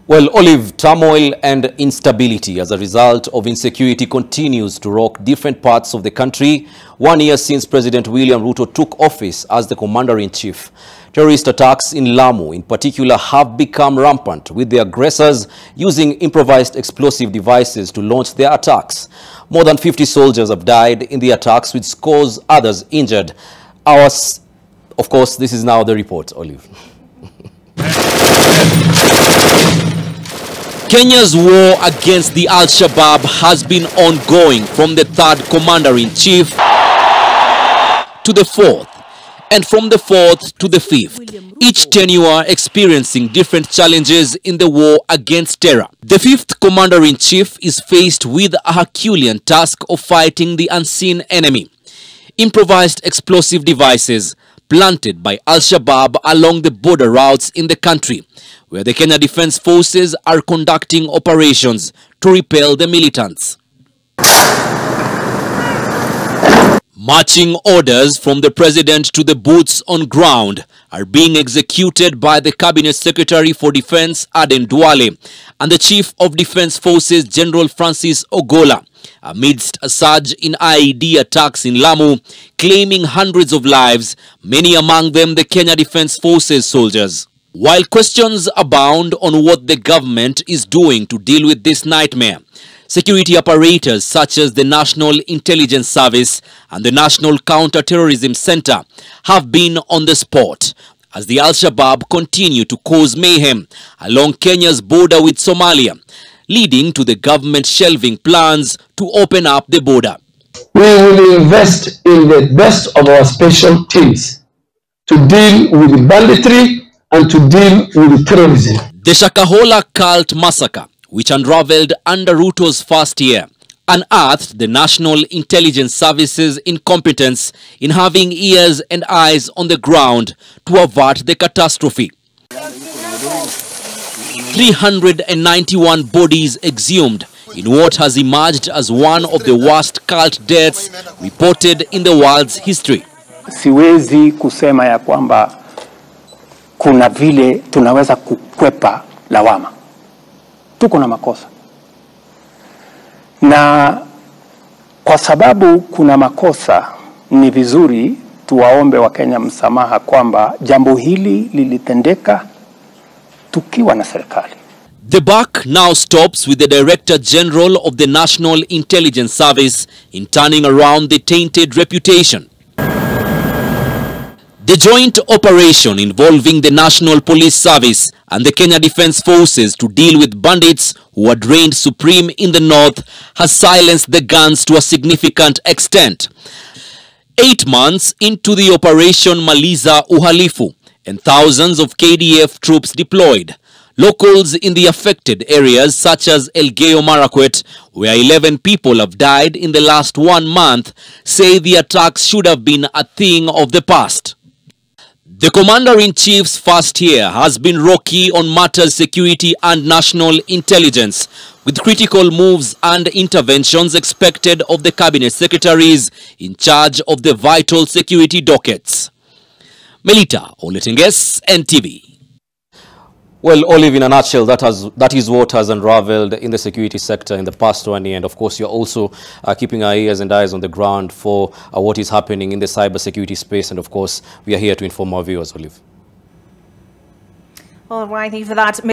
Well, Olive, turmoil and instability as a result of insecurity continues to rock different parts of the country 1 year since President William Ruto took office as the commander-in-chief. Terrorist attacks in Lamu in particular have become rampant, with the aggressors using improvised explosive devices to launch their attacks. More than 50 soldiers have died in the attacks, with scores others injured. Of course, this is now the report, Olive. Kenya's war against the Al-Shabaab has been ongoing from the third commander-in-chief to the fourth, and from the fourth to the fifth, each tenure experiencing different challenges in the war against terror. The fifth commander-in-chief is faced with a Herculean task of fighting the unseen enemy. Improvised explosive devices planted by Al-Shabaab along the border routes in the country, where the Kenya Defence Forces are conducting operations to repel the militants. Marching orders from the president to the boots on ground are being executed by the Cabinet Secretary for Defence Aden Duale and the Chief of Defence Forces General Francis Ogola, amidst a surge in IED attacks in Lamu, claiming hundreds of lives, many among them the Kenya Defence Forces soldiers. While questions abound on what the government is doing to deal with this nightmare, security apparatus such as the National Intelligence Service and the National Counter-Terrorism Center have been on the spot as the Al-Shabaab continue to cause mayhem along Kenya's border with Somalia, leading to the government shelving plans to open up the border. We will invest in the best of our special teams to deal with the banditry and to deal with terrorism. The Shakahola cult massacre, which unraveled under Ruto's first year, unearthed the National Intelligence Service's incompetence in having ears and eyes on the ground to avert the catastrophe. 391 bodies exhumed in what has emerged as one of the worst cult deaths reported in the world's history. Siwezi kusema ya kwamba kuna vile tunaweza kukwepa lawama. Tuko na makosa. Na kwa sababu kuna makosa, ni vizuri tuwaombe Wakenya msamaha kwamba jambo hili lilitendeka tukiwa na serikali. The buck now stops with the Director General of the National Intelligence Service in turning around the tainted reputation. The joint operation involving the National Police Service and the Kenya Defence Forces to deal with bandits who had reigned supreme in the north has silenced the guns to a significant extent. 8 months into the Operation Maliza Uhalifu and thousands of KDF troops deployed, locals in the affected areas such as Elgeyo Marakwet, where 11 people have died in the last 1 month, say the attacks should have been a thing of the past. The Commander-in-Chief's first year has been rocky on matters security and national intelligence, with critical moves and interventions expected of the cabinet secretaries in charge of the vital security dockets. Melita Oletenges, NTV. Well, Olive, in a nutshell, that is what has unraveled in the security sector in the past 1 year. And of course, you're also keeping our ears and eyes on the ground for what is happening in the cybersecurity space. And of course, we are here to inform our viewers, Olive. All right, thank you for that.